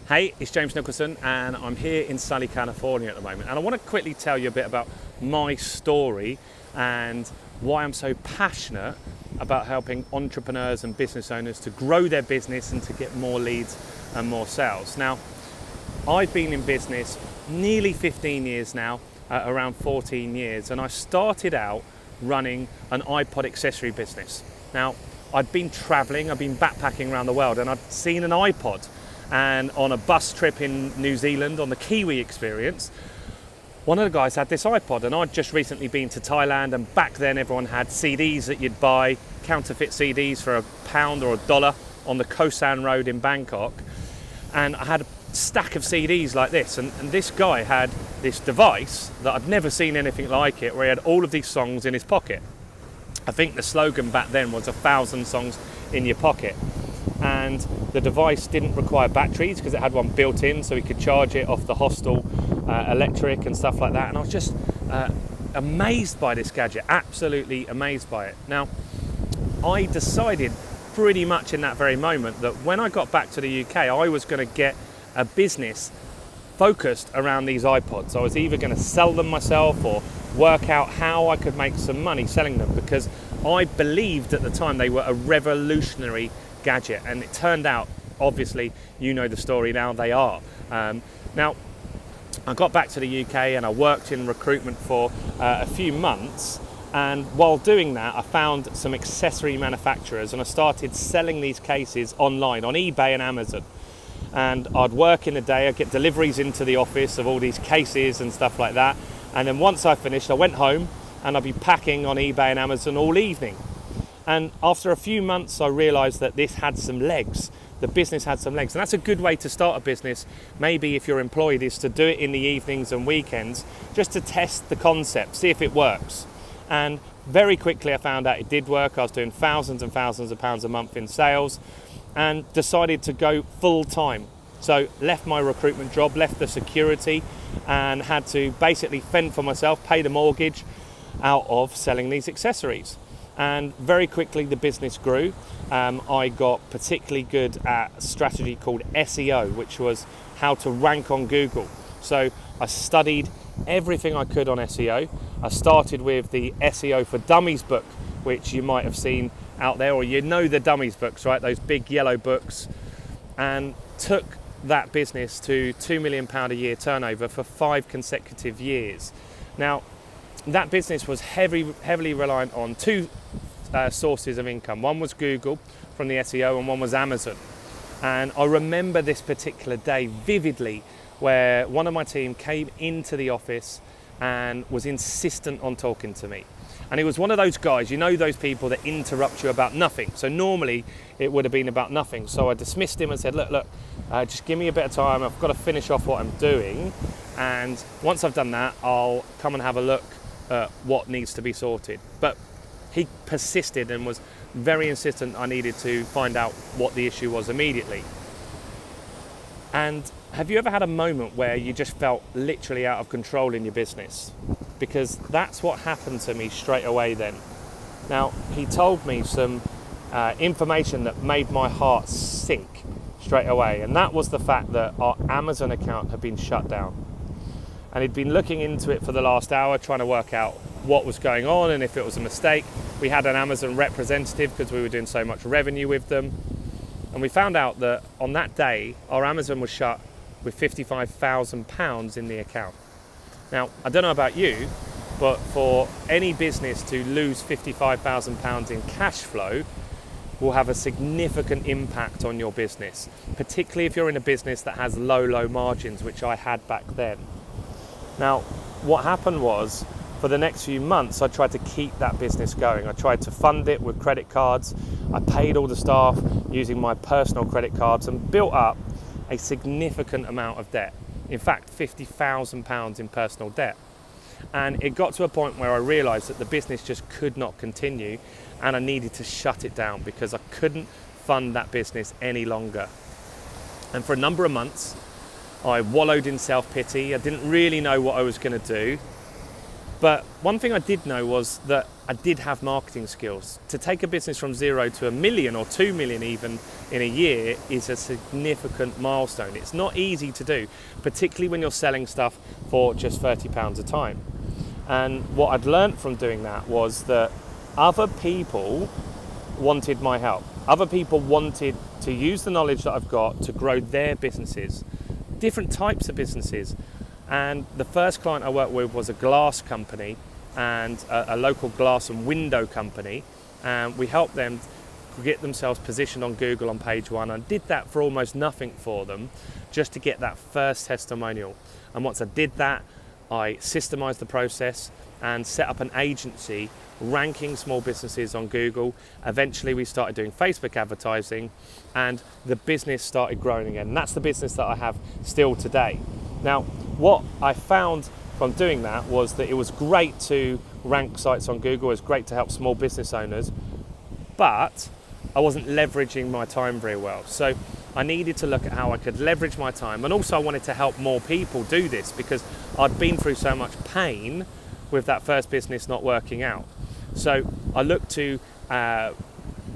Hey, it's James Nicholson and I'm here in sunny California at the moment, and I want to quickly tell you a bit about my story and why I'm so passionate about helping entrepreneurs and business owners to grow their business and to get more leads and more sales. Now, I've been in business nearly 15 years now, around 14 years, and I started out running an iPod accessory business. Now, I'd been traveling, I'd been backpacking around the world, and I'd seen an iPod. And on a bus trip in New Zealand, on the Kiwi experience, one of the guys had this iPod, and I'd just recently been to Thailand, and back then everyone had CDs that you'd buy, counterfeit CDs for £1 or $1 on the Koh San Road in Bangkok. And I had a stack of CDs like this, and this guy had this device that I'd never seen anything like it, where he had all of these songs in his pocket. I think the slogan back then was 1,000 songs in your pocket. And the device didn't require batteries because it had one built in, so we could charge it off the hostel electric and stuff like that. And I was just amazed by this gadget, absolutely amazed by it. Now, I decided pretty much in that very moment that when I got back to the UK, I was going to get a business focused around these iPods. I was either going to sell them myself or work out how I could make some money selling them, because I believed at the time they were a revolutionary gadget, and it turned out, obviously, you know the story now, they are. Now, I got back to the UK and I worked in recruitment for a few months, and while doing that I found some accessory manufacturers and I started selling these cases online on eBay and Amazon. And I'd work in the day, I'd get deliveries into the office of all these cases and stuff like that, and then once I finished I went home and I'd be packing on eBay and Amazon all evening. And after a few months, I realized that this had some legs. The business had some legs. And that's a good way to start a business, maybe if you're employed, is to do it in the evenings and weekends, just to test the concept, see if it works. And very quickly I found out it did work. I was doing thousands and thousands of pounds a month in sales, and decided to go full time. So left my recruitment job, left the security, and had to basically fend for myself, pay the mortgage out of selling these accessories. And very quickly the business grew. I got particularly good at a strategy called SEO, which was how to rank on Google. So I studied everything I could on SEO. I started with the SEO for Dummies book, which you might have seen out there, or you know the Dummies books, right? Those big yellow books. And took that business to £2 million a year turnover for 5 consecutive years. Now, that business was heavily reliant on two sources of income. One was Google from the SEO, and one was Amazon. And I remember this particular day vividly, where one of my team came into the office and was insistent on talking to me. And he was one of those guys, you know, those people that interrupt you about nothing. So normally it would have been about nothing. So I dismissed him and said, look, just give me a bit of time. I've got to finish off what I'm doing. And once I've done that, I'll come and have a look at what needs to be sorted. But he persisted and was very insistent I needed to find out what the issue was immediately. And have you ever had a moment where you just felt literally out of control in your business? Because that's what happened to me straight away then. Now, he told me some information that made my heart sink straight away, and that was the fact that our Amazon account had been shut down. And he'd been looking into it for the last hour, trying to work out what was going on and if it was a mistake. We had an Amazon representative because we were doing so much revenue with them. And we found out that on that day, our Amazon was shut with £55,000 in the account. Now, I don't know about you, but for any business to lose £55,000 in cash flow will have a significant impact on your business, particularly if you're in a business that has low margins, which I had back then. Now, what happened was, for the next few months, I tried to keep that business going. I tried to fund it with credit cards. I paid all the staff using my personal credit cards and built up a significant amount of debt. In fact, £50,000 in personal debt. And it got to a point where I realized that the business just could not continue, and I needed to shut it down because I couldn't fund that business any longer. And for a number of months, I wallowed in self-pity. I didn't really know what I was going to do. But one thing I did know was that I did have marketing skills. To take a business from 0 to 1 million or 2 million even in a year is a significant milestone. It's not easy to do, particularly when you're selling stuff for just £30 a time. And what I'd learned from doing that was that other people wanted my help. Other people wanted to use the knowledge that I've got to grow their businesses, different types of businesses. And the first client I worked with was a glass company and a local glass and window company. And we helped them get themselves positioned on Google on page 1. I did that for almost nothing for them, just to get that first testimonial. And once I did that, I systemized the process and set up an agency ranking small businesses on Google. Eventually we started doing Facebook advertising and the business started growing again. And that's the business that I have still today. Now, what I found from doing that was that it was great to rank sites on Google, it was great to help small business owners, but I wasn't leveraging my time very well. So I needed to look at how I could leverage my time, and also I wanted to help more people do this because I'd been through so much pain with that first business not working out. So I looked to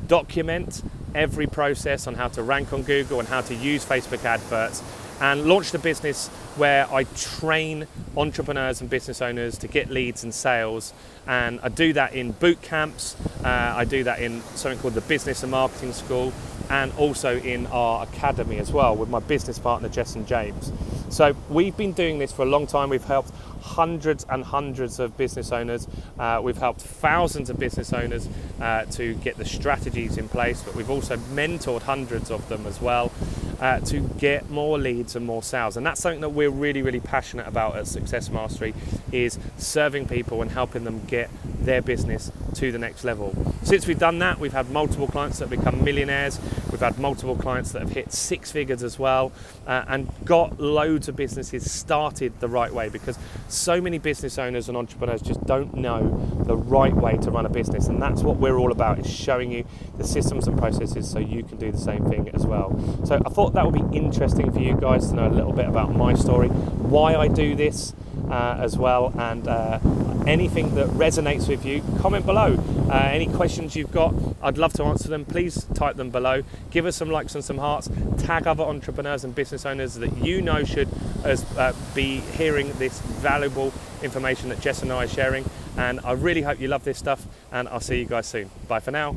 document every process on how to rank on Google and how to use Facebook adverts, and launched a business where I train entrepreneurs and business owners to get leads and sales. And I do that in boot camps, I do that in something called the Business and Marketing School, and also in our academy as well with my business partner Jess and James. So we've been doing this for a long time. We've helped hundreds and hundreds of business owners. We've helped thousands of business owners to get the strategies in place, but we've also mentored hundreds of them as well to get more leads and more sales. And that's something that we're really, really passionate about at Success Mastery, is serving people and helping them get their business to the next level. Since we've done that, we've had multiple clients that have become millionaires. We've had multiple clients that have hit 6 figures as well, and got loads of businesses started the right way, because so many business owners and entrepreneurs just don't know the right way to run a business. And that's what we're all about, is showing you the systems and processes so you can do the same thing as well. So I thought that would be interesting for you guys to know a little bit about my story, why I do this as well, and anything that resonates with you, comment below. Any questions you've got, I'd love to answer them. Please type them below. Give us some likes and some hearts. Tag other entrepreneurs and business owners that you know should be hearing this valuable information that Jess and I are sharing. And I really hope you love this stuff, and I'll see you guys soon. Bye for now.